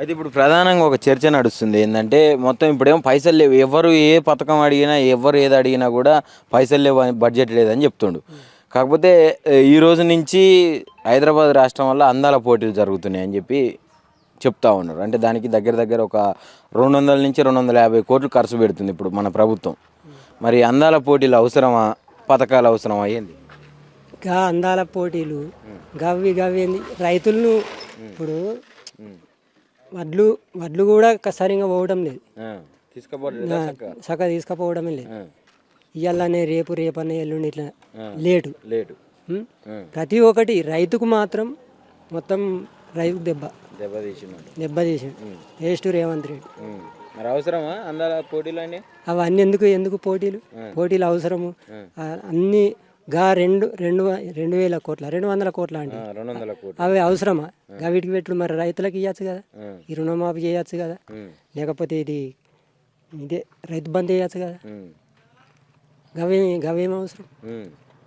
అయితే ఇప్పుడు ప్రధానంగా ఒక చర్చ నడుస్తుంది. ఏందంటే మొత్తం ఇప్పుడేమో పైసలు లేవు. ఎవరు ఏ పథకం అడిగినా, ఎవరు ఏది అడిగినా గూడా పైసలు లేవు అని బడ్జెట్ లేదని చెప్తుండు. కాకపోతే ఈ రోజు నుంచి హైదరాబాద్ రాష్ట్రం వల్ల అందాల పోటీలు జరుగుతున్నాయని చెప్పి చెప్తా ఉన్నారు. అంటే దానికి దగ్గర దగ్గర ఒక 200-250 కోట్లు ఖర్చు పెడుతుంది ఇప్పుడు మన ప్రభుత్వం. మరి అందాల పోటీలు అవసరమా? పథకాలు అవసరమా? ఏంది? గా అందాల పోటీలు గవ్వి గవ్వి ఏంది రైతులను ఇప్పుడు వడ్లు వడ్లు కూడా సరిగా పోవడం లేదు, చక్కగా తీసుకుపోవడమే లేదు. ఇవాళనే రేపు రేపనే ఎల్లుండి ఇట్లా లేటు లేటు ప్రతి ఒక్కటి రైతుకు మాత్రం మొత్తం రైతుకు దెబ్బతీసిండు వేస్ట్ రేవంత్ రెడ్డి. మరి అవసరమా అందాల పోటీలు అండి? అవన్నీ ఎందుకు పోటీలు అవసరము? అన్ని గా 200 కోట్ల 200 కోట్ల అంటే 200 కోట్లు అవి అవసరమా? వీటికి పెట్టుడు మరి రైతులకు ఇవ్వచ్చు కదా, ఈ రుణమాఫీ చేయొచ్చు కదా, లేకపోతే ఇదే రైతు బంద్ చేయొచ్చు కదా. గవేం అవసరం?